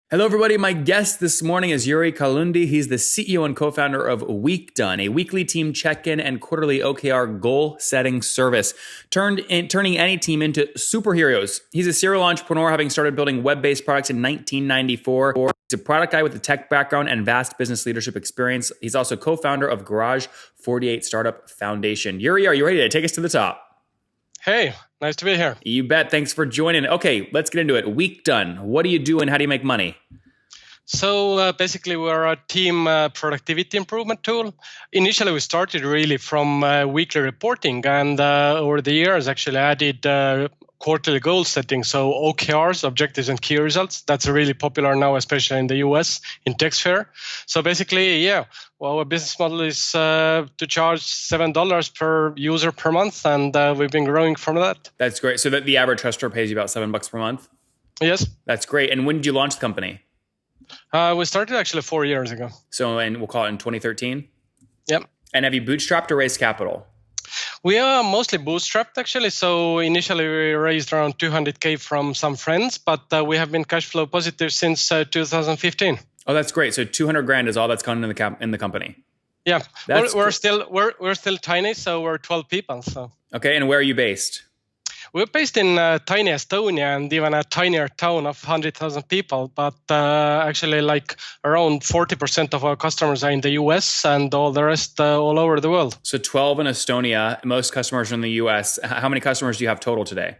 Hello, everybody. My guest this morning is Juri Kalundi. He's the CEO and co-founder of WeekDone, a weekly team check-in and quarterly OKR goal-setting service, turning any team into superheroes. He's a serial entrepreneur, having started building web-based products in 1994. He's a product guy with a tech background and vast business leadership experience. He's also co-founder of Garage 48 Startup Foundation. Juri, are you ready to take us to the top? Hey, nice to be here. You bet. Thanks for joining. Okay, let's get into it. WeekDone. What do you do and how do you make money? So basically, we're a team productivity improvement tool. Initially, we started really from weekly reporting, and over the years, actually added quarterly goal setting. So OKRs, objectives and key results. That's really popular now, especially in the US in TechSphere. So basically, our business model is to charge $7 per user per month, and we've been growing from that. That's great. So that the average customer pays you about $7 per month? Yes. That's great. And when did you launch the company? We started actually 4 years ago. So, and we'll call it in 2013? Yep. And have you bootstrapped or raised capital? We are mostly bootstrapped, actually. So initially, we raised around 200K from some friends, but we have been cash flow positive since 2015. Oh, that's great. So 200 grand is all that's gone in the company. Yeah, we're still tiny, so we're 12 people. So okay, and where are you based? We're based in tiny Estonia and even a tinier town of 100,000 people. But actually, like around 40% of our customers are in the US and all the rest all over the world. So 12 in Estonia, most customers are in the US. How many customers do you have total today?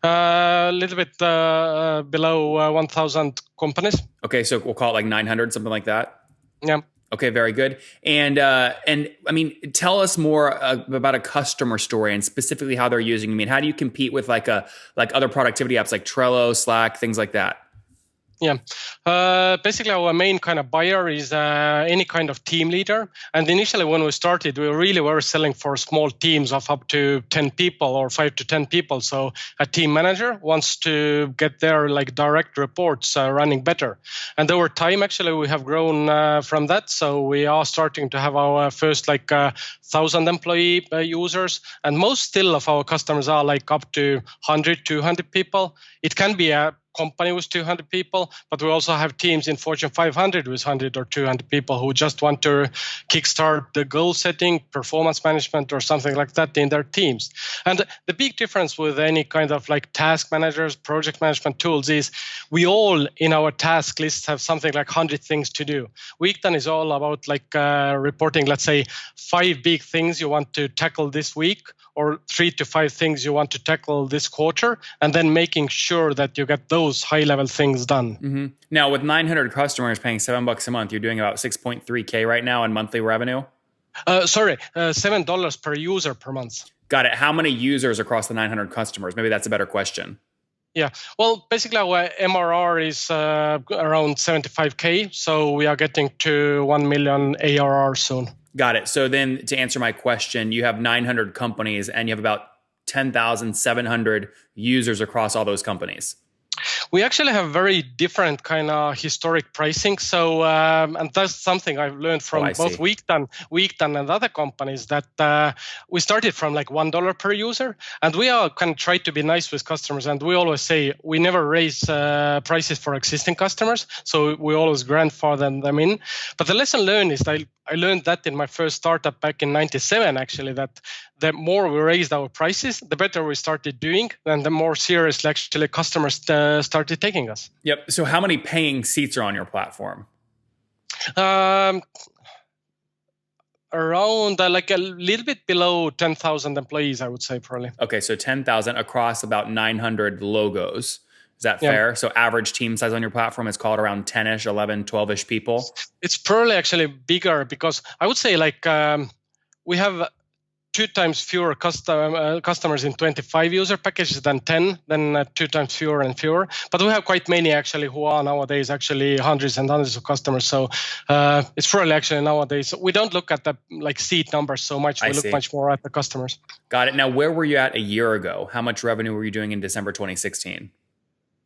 A little bit below 1,000 companies. Okay, so we'll call it like 900, something like that? Yeah. Okay, very good. And I mean, tell us more about a customer story and specifically how they're using. I mean, how do you compete with like other productivity apps like Trello, Slack, things like that? Yeah, basically our main kind of buyer is any kind of team leader. And initially when we started, we really were selling for small teams of up to 10 people or 5 to 10 people. So a team manager wants to get their like direct reports running better. And over time, actually, we have grown from that. So we are starting to have our first like 1,000 employee users. And most still of our customers are like up to 100, 200 people. It can be a company with 200 people, but we also have teams in Fortune 500 with 100 or 200 people who just want to kickstart the goal setting, performance management, or something like that in their teams. And the big difference with any kind of like task managers, project management tools is we all in our task list have something like 100 things to do. WeekDone is all about like reporting, let's say, 5 big things you want to tackle this week, or 3 to 5 things you want to tackle this quarter, and then making sure that you get those high-level things done. Mm-hmm. Now, with 900 customers paying $7 a month, you're doing about 6.3K right now in monthly revenue? $7 per user per month. Got it. How many users across the 900 customers? Maybe that's a better question. Yeah, well, basically our MRR is around 75K, so we are getting to 1 million ARR soon. Got it. So then to answer my question, you have 900 companies and you have about 10,700 users across all those companies. We actually have very different kind of historic pricing. So, and that's something I've learned from both WeekDone and other companies, that we started from like $1 per user, and we are kind of try to be nice with customers. And we always say we never raise prices for existing customers. So we always grandfather them in. But the lesson learned is that I learned that in my first startup back in 97, actually, that the more we raised our prices, the better we started doing, and the more seriously actually customers started taking us. Yep. So how many paying seats are on your platform? Around like a little bit below 10,000 employees, I would say, probably. Okay, so 10,000 across about 900 logos. Is that fair? Yeah. So average team size on your platform is called around 10-ish, 11, 12-ish people? It's probably actually bigger, because I would say like we have 2 times fewer customers in 25 user packages than 10, then 2 times fewer and fewer. But we have quite many actually who are nowadays actually hundreds and hundreds of customers. So it's probably actually nowadays, we don't look at the like seat numbers so much. We look much more at the customers. Got it. Now, where were you at a year ago? How much revenue were you doing in December 2016?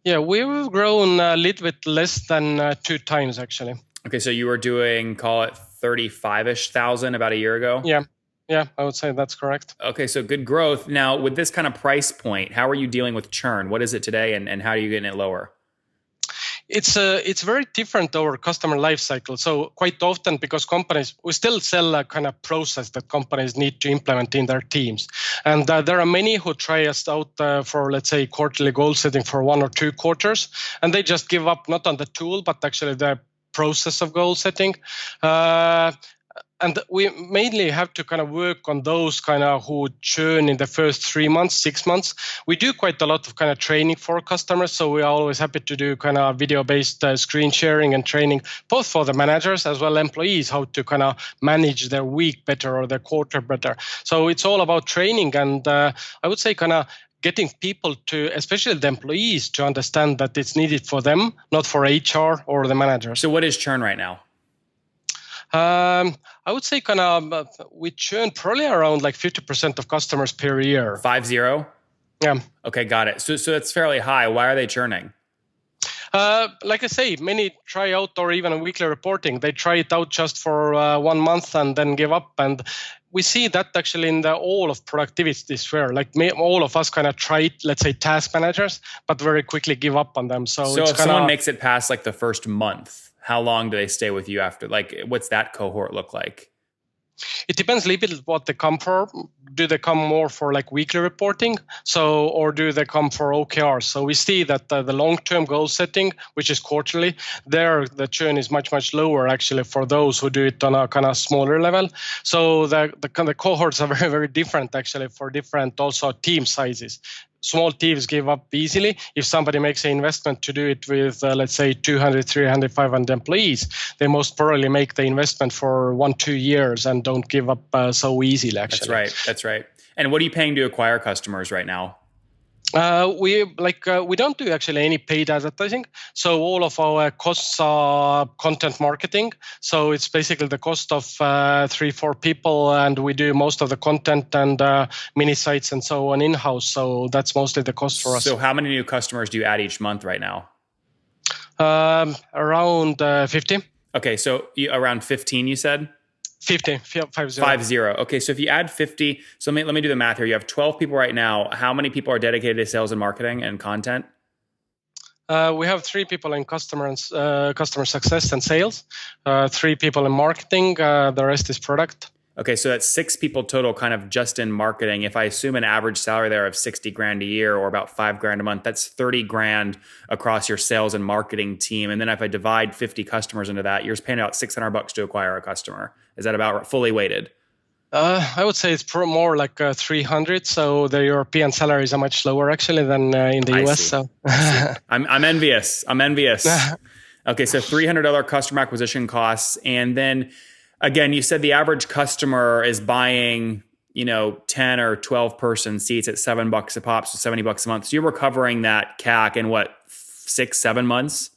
Yeah, we've grown a little bit less than 2 times actually. Okay, so you were doing, call it 35-ish thousand about a year ago? Yeah, I would say that's correct. Okay, so good growth. Now, with this kind of price point, how are you dealing with churn? What is it today, and how are you getting it lower? It's very different over customer life cycle. So quite often, because companies, we still sell a kind of process that companies need to implement in their teams. And there are many who try us out for, let's say, quarterly goal setting for 1 or 2 quarters, and they just give up not on the tool, but actually the process of goal setting. And we mainly have to kind of work on those kind of who churn in the first 3 months, 6 months. We do quite a lot of kind of training for customers. So we are always happy to do kind of video-based screen sharing and training, both for the managers as well as employees, how to kind of manage their week better or their quarter better. So it's all about training. And I would say kind of getting people to, especially the employees, to understand that it's needed for them, not for HR or the managers. So what is churn right now? I would say kind of we churn probably around like 50% of customers per year. 50? Yeah. Okay, got it. So it's fairly high. Why are they churning? Like I say, many try out or even a weekly reporting. They try it out just for 1 month and then give up. And we see that actually in the all of productivity sphere. Like all of us kind of try it, let's say task managers, but very quickly give up on them. So it's if someone makes it past like the first month, how long do they stay with you after? Like, what's that cohort look like? It depends a little bit what they come for. Do they come more for like weekly reporting? Or do they come for OKRs? So we see that the long-term goal setting, which is quarterly, there the churn is much, much lower actually for those who do it on a kind of smaller level. So the cohorts are very, very different actually for different also team sizes. Small teams give up easily. If somebody makes an investment to do it with, let's say, 200, 300, 500 employees, they most probably make the investment for 1-2 years and don't give up so easily, actually. That's right. And what are you paying to acquire customers right now? We don't do actually any paid advertising. So all of our costs are content marketing. So it's basically the cost of 3-4 people, and we do most of the content and mini sites and so on in-house. So that's mostly the cost for us. So how many new customers do you add each month right now? Around 50. Okay, so around 15, you said? 50. 50. Okay, so if you add 50, so let me do the math here. You have 12 people right now. How many people are dedicated to sales and marketing and content? We have 3 people in customer success and sales, 3 people in marketing. The rest is product. Okay, so that's 6 people total kind of just in marketing. If I assume an average salary there of 60 grand a year or about 5 grand a month, that's 30 grand across your sales and marketing team. And then if I divide 50 customers into that, you're paying about $600 to acquire a customer. Is that about fully weighted? I would say it's more like 300. So the European salaries are much lower actually than in the US. So I'm envious. Okay, so $300 customer acquisition costs, and then again, you said the average customer is buying, 10 or 12 person seats at $7 a pop, so $70 a month. So you're recovering that CAC in what, 6-7 months?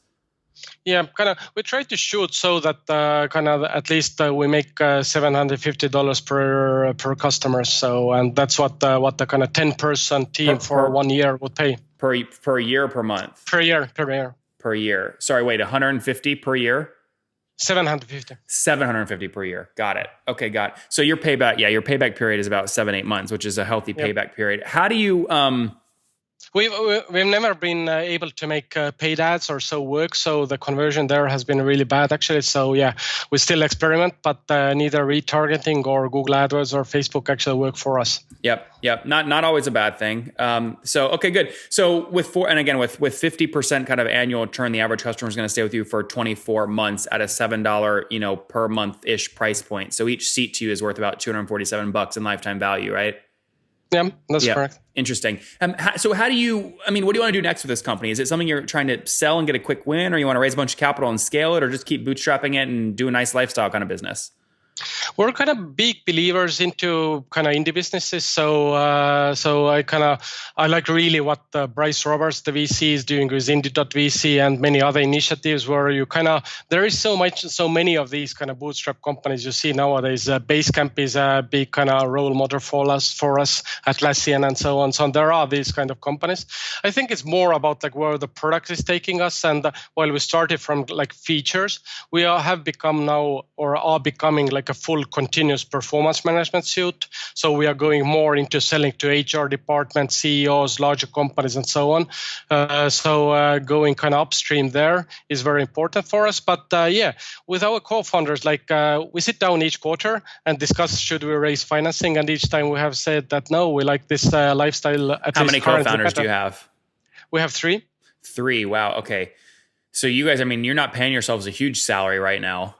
Yeah, kind of. We try to shoot so that kind of at least we make $750 per customer. So, and that's what the kind of 10-person team for 1 year would pay per year, per month. Per year. Sorry, wait, 150 per year. 750 per year. Got it. Okay, got it. So your payback period is about 7-8 months, which is a healthy payback period. How do you We've never been able to make paid ads or so work, so the conversion there has been really bad actually. So yeah, we still experiment, but neither retargeting or Google AdWords or Facebook actually work for us. Yep. Not always a bad thing. So okay, good. So with 50% kind of annual churn, the average customer is going to stay with you for 24 months at a $7 per month ish price point. So each seat to you is worth about $247 in lifetime value, right? Yeah, that's correct. Interesting. So what do you want to do next with this company? Is it something you're trying to sell and get a quick win, or you want to raise a bunch of capital and scale it, or just keep bootstrapping it and do a nice lifestyle kind of business? We're kind of big believers into kind of indie businesses. So I like really what Bryce Roberts, the VC, is doing with Indie.vc and many other initiatives where you there is so many of these kind of bootstrap companies you see nowadays. Basecamp is a big kind of role model for us, Atlassian and so on. So there are these kind of companies. I think it's more about like where the product is taking us. And while we started from like features, we have become now or are becoming like like a full continuous performance management suite. So we are going more into selling to HR departments, CEOs, larger companies, and so on. So going kind of upstream there is very important for us. But with our co-founders, we sit down each quarter and discuss should we raise financing, and each time we have said that no, we like this lifestyle. How many co-founders do you have? We have 3. 3. Wow. Okay. So you guys, I mean, you're not paying yourselves a huge salary right now.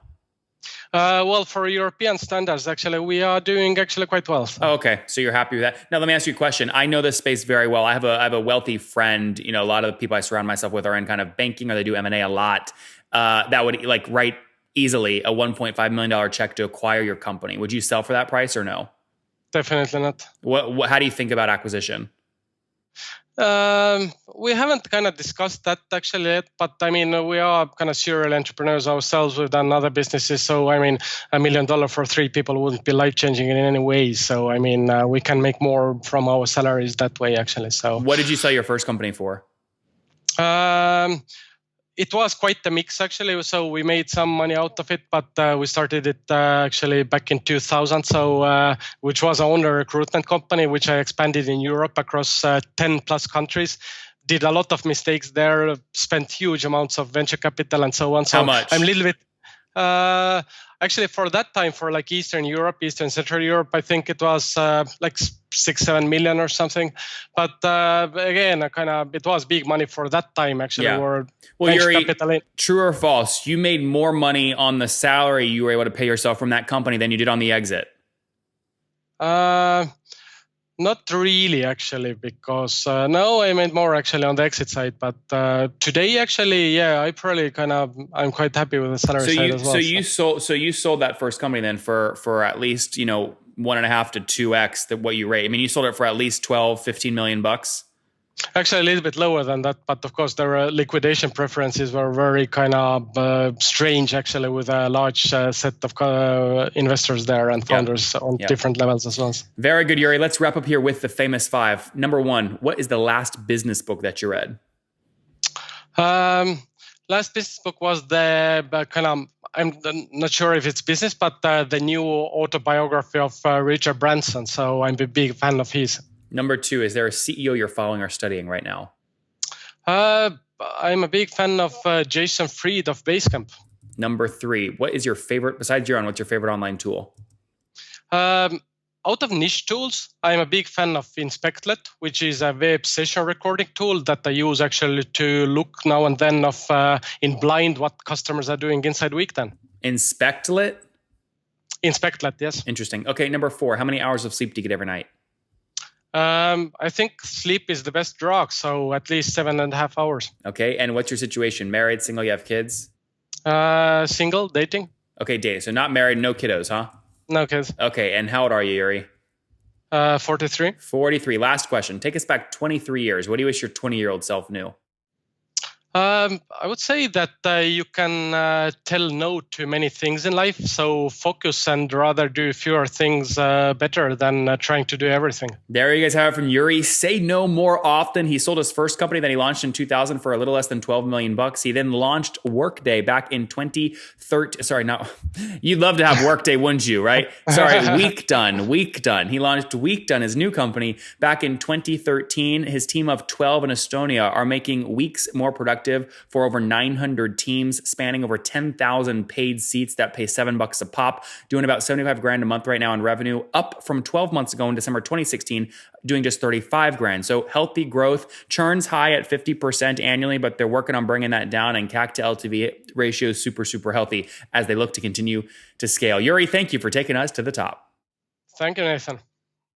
Well, for European standards, actually, we are doing actually quite well. So. Oh, okay. So you're happy with that. Now, let me ask you a question. I know this space very well. I have a wealthy friend. You know, a lot of the people I surround myself with are in kind of banking, or they do M&A a lot. That would write easily a $1.5 million check to acquire your company. Would you sell for that price or no? Definitely not. How do you think about acquisition? We haven't kind of discussed that actually yet, but I mean, we are kind of serial entrepreneurs ourselves. We've done other businesses. So, I mean, $1 million for 3 people wouldn't be life-changing in any way. So, I mean, we can make more from our salaries that way, actually. So, what did you sell your first company for? It was quite a mix, actually. So we made some money out of it, but we started it actually back in 2000. So which was our own recruitment company, which I expanded in Europe across 10 plus countries. Did a lot of mistakes there, spent huge amounts of venture capital and so on. So how much? I'm a little bit... actually, for that time, for like Eastern Europe, Eastern Central Europe, I think it was like 6-7 million or something. But again, it was big money for that time. Actually, well, Yuri, true or false? You made more money on the salary you were able to pay yourself from that company than you did on the exit. Not really, actually, because no, I made more actually on the exit side. But today, actually, I probably I'm quite happy with the salary side as well. So you sold that first company then for at least 1.5 to 2x what you rate. I mean, you sold it for at least 12-15 million bucks. Actually, a little bit lower than that, but of course, their liquidation preferences were very strange, actually, with a large set of investors there and founders on different levels as well. Very good, Yuri. Let's wrap up here with the famous 5. Number 1, what is the last business book that you read? Last business book was the I'm not sure if it's business, but the new autobiography of Richard Branson. So I'm a big fan of his. Number 2, is there a CEO you're following or studying right now? I'm a big fan of Jason Fried of Basecamp. Number 3, what is your favorite, besides Euron, what's your favorite online tool? Out of niche tools, I'm a big fan of Inspectlet, which is a web session recording tool that I use actually to look now and then in blind what customers are doing inside Weekden. Inspectlet? Inspectlet, yes. Interesting. Okay, number 4, how many hours of sleep do you get every night? I think sleep is the best drug, so at least 7.5 hours. Okay, and what's your situation? Married, single, you have kids? Single, dating. Okay, dating. So not married, no kiddos, huh? No kids. Okay, and how old are you, Yuri? 43. 43. Last question. Take us back 23 years. What do you wish your 20-year-old self knew? I would say that you can tell no to many things in life. So focus and rather do fewer things better than trying to do everything. There you guys have it from Yuri. Say no more often. He sold his first company that he launched in 2000 for a little less than 12 million bucks. He then launched Workday back in 2013. Sorry, no. You'd love to have Workday, wouldn't you, right? Sorry, Weekdone. He launched Weekdone, his new company, back in 2013. His team of 12 in Estonia are making weeks more productive for over 900 teams, spanning over 10,000 paid seats that pay $7 a pop, doing about 75 grand a month right now in revenue, up from 12 months ago in December 2016, doing just 35 grand. So healthy growth, churn's high at 50% annually, but they're working on bringing that down, and CAC to LTV ratio is super, super healthy as they look to continue to scale. Yuri, thank you for taking us to the top. Thank you, Nathan.